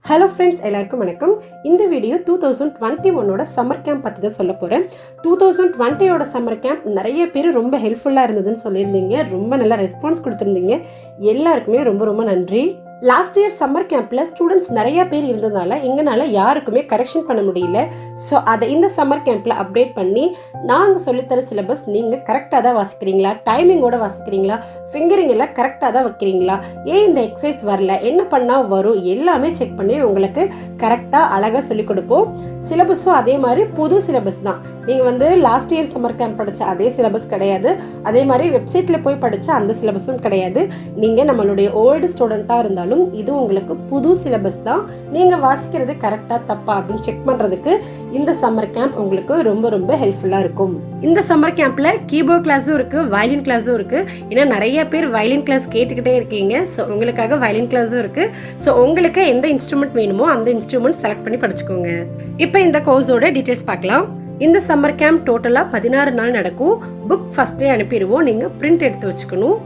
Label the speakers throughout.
Speaker 1: Hello friends, எல்லாருக்கும் வணக்கம். இந்த வீடியோ 2021 சம்மர் கேம்ப் பற்றி தான் சொல்ல போகிறேன். 2020 சம்மர் கேம்ப் நிறைய பேர் ரொம்ப ஹெல்ப்ஃபுல்லாக இருந்ததுன்னு சொல்லியிருந்தீங்க. ரொம்ப நல்லா ரெஸ்பான்ஸ் கொடுத்துருந்தீங்க. எல்லாருக்குமே ரொம்ப ரொம்ப நன்றி. லாஸ்ட் இயர் சம்மர் கேம்பில் ஸ்டூடெண்ட்ஸ் நிறைய பேர் இருந்ததுனால எங்களால் யாருக்குமே கரெக்ஷன் பண்ண முடியல. ஸோ அதை இந்த சம்மர் கேம்பில் அப்டேட் பண்ணி நாங்கள் சொல்லித்தர சிலபஸ் நீங்கள் கரெக்டாக தான் வாசிக்கிறீங்களா, டைமிங்கோட வாசிக்கிறீங்களா, ஃபிங்கரிங் எல்லாம் கரெக்டாக தான் வைக்கிறீங்களா, ஏன் இந்த எக்ஸசைஸ் வரல, என்ன பண்ணால் வரும், எல்லாமே செக் பண்ணி உங்களுக்கு கரெக்டாக அழகாக சொல்லிக் கொடுப்போம். சிலபஸும் அதே மாதிரி புது சிலபஸ் தான். நீங்கள் லாஸ்ட் இயர் சம்மர் கேம்ப் படித்த அதே சிலபஸ் கிடையாது. அதே மாதிரி வெப்சைட்டில் போய் படித்த அந்த சிலபஸும் கிடையாது. நீங்கள் நம்மளுடைய ஓல்டு ஸ்டூடெண்ட்டாக இருந்தாலும் இது உங்களுக்கு புது சிலபஸ் தான். நீங்க வாசிக்கிறது கரெக்டா தப்பா அப்படின்னு செக் பண்றதுக்கு இந்த சம்மர் கேம்ப் உங்களுக்கு ரொம்ப ரொம்ப ஹெல்ப்ஃபுல்லா இருக்கும். இந்த சம்மர் கேம்ப்ல கீபோர்ட் கிளாஸும் இருக்கு, வயலின் கிளாஸும் இருக்கு. ஏன்னா நிறைய பேர் வயலின் கிளாஸ் கேட்டுக்கிட்டே இருக்கீங்க. ஸோ உங்களுக்காக வயலின் கிளாஸும் இருக்கு. ஸோ உங்களுக்கு எந்த இன்ஸ்ட்ருமெண்ட் வேணுமோ அந்த இன்ஸ்ட்ருமெண்ட் செலக்ட் பண்ணி படிச்சுக்கோங்க. இப்போ இந்த கோர்ஸோட டீட்டெயில்ஸ் பார்க்கலாம். இந்த சம்மர் கேம்ப் டோட்டலாக 16 நாள் நடக்கும். புக் ஃபர்ஸ்டே அனுப்பிடுவோம். நீங்கள் பிரிண்ட் எடுத்து வச்சுக்கணும்.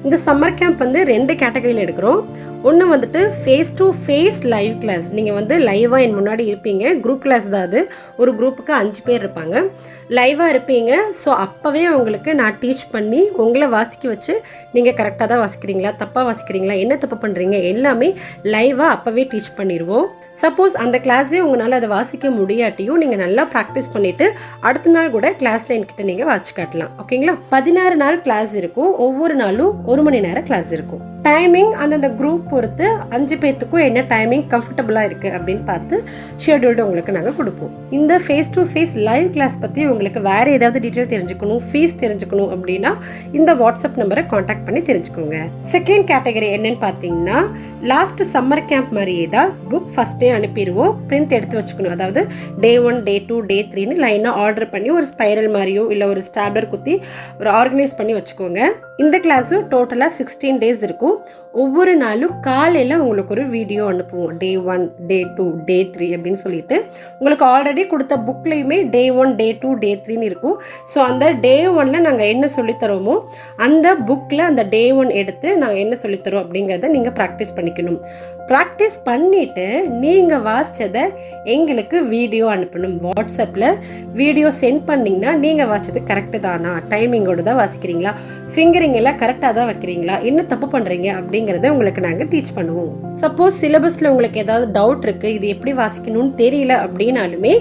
Speaker 1: இந்த சம்மர் கேம்ப் 2 கேட்டகரியில் எடுக்கிறோம். ஒன்று face to face live class. நீங்கள் லைவாக என் முன்னாடி இருப்பீங்க. குரூப் கிளாஸ் தான் அது. ஒரு குரூப்புக்கு 5 பேர் இருப்பாங்க. லைவாக இருப்பீங்க. ஸோ அப்போவே உங்களுக்கு நான் டீச் பண்ணி உங்களை வாசிக்க வச்சு நீங்கள் கரெக்டாக தான் வாசிக்கிறீங்களா, தப்பாக வாசிக்கிறீங்களா, என்ன தப்பு பண்ணுறீங்க எல்லாமே லைவாக அப்போவே டீச் பண்ணிடுவோம். சப்போஸ் அந்த கிளாஸே உங்களால் அதை வாசிக்க முடியாட்டியும் நீங்கள் நல்லா ப்ராக்டிஸ் பண்ணிவிட்டு அடுத்த நாள் கூட கிளாஸில் என்கிட்ட நீங்கள் வாசிச்சு காட்டலாம். ஓகேங்களா? 16 நாள் கிளாஸ் இருக்கும். ஒவ்வொரு நாளும் 1 மணி நேரம் கிளாஸ் இருக்கும். டைமிங் அந்தந்த குரூப் பொறுத்து 5 பேர்த்துக்கும் என்ன டைமிங் கம்ஃபர்டபுளாக இருக்குது அப்படின்னு பார்த்து ஷெட்யூல்டு உங்களுக்கு நாங்கள் கொடுப்போம். இந்த face to face live class பற்றி உங்களுக்கு வேறு ஏதாவது டீட்டெயில் தெரிஞ்சுக்கணும், ஃபீஸ் தெரிஞ்சுக்கணும் அப்படின்னா இந்த வாட்ஸ்அப் நம்பரை காண்டாக்ட் பண்ணி தெரிஞ்சுக்கோங்க. செகண்ட் கேட்டகரி என்னன்னு பார்த்தீங்கன்னா, லாஸ்ட் சம்மர் கேம்ப் மாதிரியே தான் புக் ஃபஸ்ட்டே அனுப்பிடுவோம். பிரிண்ட் எடுத்து வச்சுக்கணும். அதாவது Day 1, Day 2, Day 3ன்னு லைனாக ஆர்டர் பண்ணி ஒரு ஸ்பைரல் மாதிரியோ இல்லை ஒரு ஸ்டாப்லர் குத்தி ஒரு ஆர்கனைஸ் பண்ணி வச்சுக்கோங்க. இந்த கிளாஸும் டோட்டலாக 16 days இருக்கும். ஒவ்வொரு நாளும் காலையில் உங்களுக்கு ஒரு வீடியோ அனுப்புவோம். Day 1, Day 2, Day 3 அப்படின்னு சொல்லிட்டு உங்களுக்கு ஆல்ரெடி கொடுத்த புக்லேயுமே Day 1, Day 2, Day 3ன்னு இருக்கும். ஸோ அந்த Day 1ல் நாங்கள் என்ன சொல்லித்தரோமோ அந்த புக்கில் அந்த Day 1 எடுத்து நாங்கள் என்ன சொல்லித்தரோம் அப்படிங்கிறத நீங்கள் ப்ராக்டிஸ் பண்ணிக்கணும். ப்ராக்டிஸ் பண்ணிவிட்டு நீங்கள் வாசித்ததை எங்களுக்கு வீடியோ அனுப்பணும். வாட்ஸ்அப்பில் வீடியோ சென்ட் பண்ணிங்கன்னா நீங்கள் வாசித்தது கரெக்டு தானா, டைமிங்கோடு தான் வாசிக்கிறீங்களா, ஃபிங்கரிங் எல்லாம் கரெக்டாக தான் வைக்கிறீங்களா, என்ன தப்பு பண்ணுறீங்க அப்படிங்கிறத உங்களுக்கு நாங்கள் டீச் பண்ணுவோம். சப்போஸ் சிலபஸில் உங்களுக்கு ஏதாவது டவுட் இருக்குது, இது எப்படி வாசிக்கணும்னு தெரியல அப்படின்னாலுமே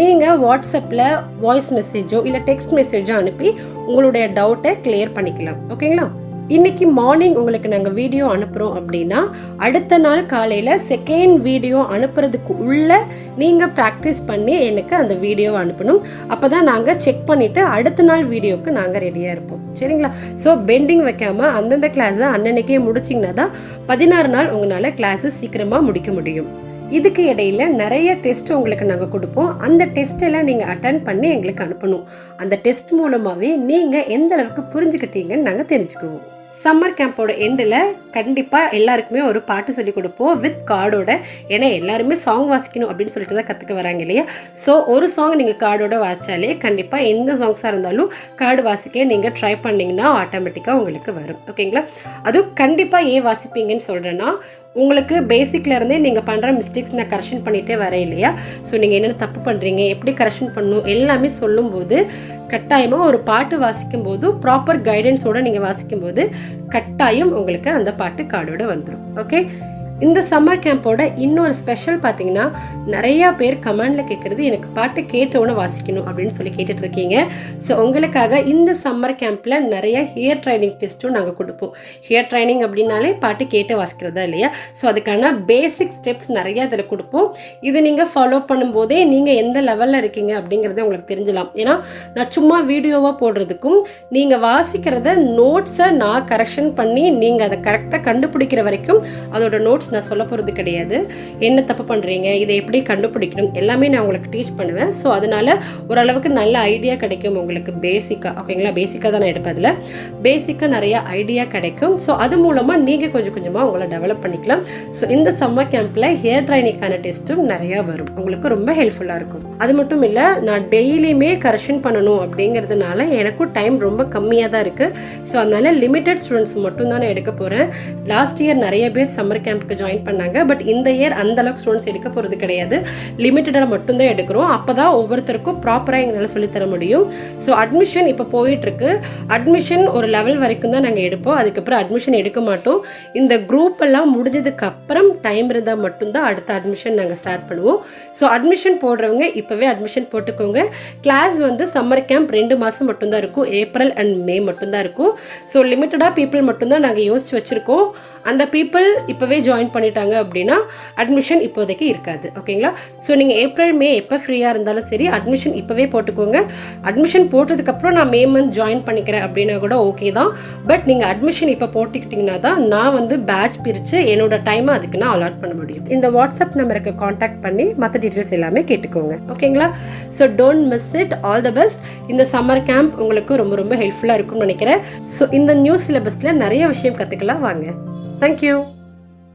Speaker 1: நீங்கள் வாட்ஸ்அப்பில் வாய்ஸ் மெசேஜோ இல்லை டெக்ஸ்ட் மெசேஜோ அனுப்பி உங்களுடைய டவுட்டை கிளியர் பண்ணிக்கலாம். ஓகேங்களா? இன்னைக்கு மார்னிங் உங்களுக்கு நாங்கள் வீடியோ அனுப்புகிறோம் அப்படின்னா அடுத்த நாள் காலையில் செகண்ட் வீடியோ அனுப்புறதுக்கு உள்ள நீங்கள் ப்ராக்டிஸ் பண்ணி எனக்கு அந்த வீடியோவை அனுப்பணும். அப்போ தான் நாங்கள் செக் பண்ணிவிட்டு அடுத்த நாள் வீடியோவுக்கு நாங்கள் ரெடியாக இருப்போம். சரிங்களா? ஸோ பெண்டிங் வைக்காமல் அந்தந்த கிளாஸை அன்னன்னைக்கே முடிச்சிங்கன்னா தான் 16 நாள் உங்களால் கிளாஸை சீக்கிரமாக முடிக்க முடியும். இதுக்கு இடையில நிறைய டெஸ்ட் உங்களுக்கு நாங்கள் கொடுப்போம். அந்த டெஸ்ட் எல்லாம் நீங்கள் அட்டன் பண்ணி எங்களுக்கு அனுப்பணும். அந்த டெஸ்ட் மூலமாகவே நீங்கள் எந்த அளவுக்கு புரிஞ்சுக்கிட்டீங்கன்னு நாங்கள் தெரிஞ்சுக்குவோம். சம்மர் கேம்போட எண்டில் கண்டிப்பாக எல்லாருக்குமே ஒரு பாட்டு சொல்லி கொடுப்போம் வித் கார்டோட. ஏன்னா எல்லாருமே சாங் வாசிக்கணும் அப்படின்னு சொல்லிட்டு தான் கற்றுக்க வராங்க இல்லையா? ஸோ ஒரு சாங் நீங்கள் கார்டோட வாசித்தாலே கண்டிப்பாக எந்த சாங்ஸாக இருந்தாலும் கார்டு வாசிக்க நீங்கள் ட்ரை பண்ணிங்கன்னா ஆட்டோமேட்டிக்காக உங்களுக்கு வரும். ஓகேங்களா? அதுவும் கண்டிப்பாக ஏன் வாசிப்பீங்கன்னு சொல்கிறேன்னா, உங்களுக்கு பேசிக்கில் இருந்தே நீங்கள் பண்ணுற மிஸ்டேக்ஸ் நான் கரெக்ஷன் பண்ணிகிட்டே வரேன் இல்லையா? ஸோ நீங்கள் என்னென்ன தப்பு பண்ணுறீங்க, எப்படி கரெக்ஷன் பண்ணணும் எல்லாமே சொல்லும்போது கட்டாயமாக ஒரு பாட்டு வாசிக்கும் போது ப்ராப்பர் கைடன்ஸோடு நீங்கள் வாசிக்கும்போது கட்டாயம் உங்களுக்கு அந்த பாட்டு கார்டோட வந்துடும். ஓகே? இந்த சம்மர் கேம்போட இன்னொரு ஸ்பெஷல் பார்த்தீங்கன்னா, நிறையா பேர் கமெண்டில் கேட்குறது எனக்கு பாட்டு கேட்டவுடனே வாசிக்கணும் அப்படின்னு சொல்லி கேட்டுட்டு இருக்கீங்க. ஸோ உங்களுக்காக இந்த சம்மர் கேம்பில் நிறைய ஹியர் ட்ரைனிங் டெஸ்ட்டும் நாங்கள் கொடுப்போம். ஹியர் ட்ரைனிங் அப்படின்னாலே பாட்டு கேட்டு வாசிக்கிறதா இல்லையா? ஸோ அதுக்கான பேசிக் ஸ்டெப்ஸ் நிறையா அதில் கொடுப்போம். இது நீங்கள் ஃபாலோ பண்ணும்போதே நீங்கள் எந்த லெவலில் இருக்கீங்க அப்படிங்கிறத உங்களுக்கு தெரிஞ்சலாம். ஏன்னா நான் சும்மா வீடியோவாக போடுறதுக்கும் நீங்கள் வாசிக்கிறத நோட்ஸை நான் கரெக்ஷன் பண்ணி நீங்கள் அதை கரெக்டாக கண்டுபிடிக்கிற வரைக்கும் அதோட நோட்ஸ் நான் சொல்ல போகிறது கிடையாது. என்ன தப்பு பண்ணுறீங்க, இதை எப்படி கண்டுபிடிக்கணும் எல்லாமே நான் உங்களுக்கு டீச் பண்ணுவேன். ஸோ அதனால் ஓரளவுக்கு நல்ல ஐடியா கிடைக்கும் உங்களுக்கு பேசிக்காக. ஓகேங்களா? பேசிக்காக தான் நான் எடுப்பேன். அதில் பேசிக்காக நிறையா ஐடியா கிடைக்கும். ஸோ அது மூலமாக நீங்கள் கொஞ்சம் கொஞ்சமாக உங்களை டெவலப் பண்ணிக்கலாம். ஸோ இந்த சம்மர் கேம்பில் ஹேர் ட்ரைனிங்கான டெஸ்ட்டும் நிறையா வரும். உங்களுக்கு ரொம்ப ஹெல்ப்ஃபுல்லாக இருக்கும். அது மட்டும் இல்லை, நான் டெய்லியுமே கரெக்ஷன் பண்ணணும் அப்படிங்கிறதுனால எனக்கும் டைம் ரொம்ப கம்மியாக தான் இருக்குது. ஸோ அதனால் லிமிட்டட் ஸ்டூடெண்ட்ஸ் மட்டும் தான் நான் எடுக்க போகிறேன். லாஸ்ட் இயர் நிறைய பேர் சம்மர் கேம்ப்க்கு கேம்ப்க்கு ஜாயின் பண்ணாங்க. பட் இந்த இயர் அந்த அளவுக்கு ஸ்டூடெண்ட்ஸ் எடுக்க போகிறது கிடையாது, லிமிட்டடாக மட்டும்தான் எடுக்கிறோம். அப்போ தான் ஒவ்வொருத்தருக்கும் ப்ராப்பராக எங்களால் சொல்லித்தர முடியும். ஸோ அட்மிஷன் இப்போ போயிட்டுருக்கு. அட்மிஷன் ஒரு லெவல் வரைக்கும் தான் நாங்கள் எடுப்போம், அதுக்கப்புறம் அட்மிஷன் எடுக்க மாட்டோம். இந்த குரூப் எல்லாம் முடிஞ்சதுக்கு அப்புறம் டைம் இருந்தால் மட்டும்தான் அடுத்த அட்மிஷன் நாங்கள் ஸ்டார்ட் பண்ணுவோம். ஸோ அட்மிஷன் போடுறவங்க இப்போவே அட்மிஷன் போட்டுக்கோங்க. கிளாஸ் வந்து சம்மர் கேம்ப் 2 மாதம் மட்டும்தான் இருக்கும், ஏப்ரல் அண்ட் மே மட்டும்தான் இருக்கும். ஸோ லிமிட்டடாக பீப்புள் மட்டும்தான் நாங்கள் யோசிச்சு வச்சுருக்கோம். அந்த பீப்புள் இப்போவே ஜாயின் பண்ணிட்டாங்க அப்படின்னா அட்மிஷன் இப்போதைக்கு இருக்காது. ஓகேங்களா? ஸோ நீங்கள் ஏப்ரல் மே எப்போ ஃப்ரீயாக இருந்தாலும் சரி அட்மிஷன் இப்போவே போட்டுக்கோங்க. அட்மிஷன் போட்டதுக்கப்புறம் நான் மே மந்த் ஜாயின் பண்ணிக்கிறேன் அப்படின்னா கூட ஓகே தான். பட் நீங்கள் அட்மிஷன் இப்போ போட்டுக்கிட்டிங்கன்னா தான் நான் வந்து பேட்ச் பிரித்து என்னோட டைமை அதுக்கு நான் அலாட் பண்ண முடியும். இந்த வாட்ஸ்அப் நம்பருக்கு காண்டாக்ட் பண்ணி மற்ற டீட்டெயில்ஸ் எல்லாமே கேட்டுக்கோங்க. ஓகேங்களா? So don't miss it. All the best. இந்த சம்மர் கேம்ப் உங்களுக்கு ரொம்ப ரொம்ப ஹெல்ப்ஃபுல்லாக இருக்கும்னு நினைக்கிறேன். ஸோ இந்த நியூ சிலபஸில் நிறைய விஷயம் கற்றுக்கலாம் வாங்க. Thank you.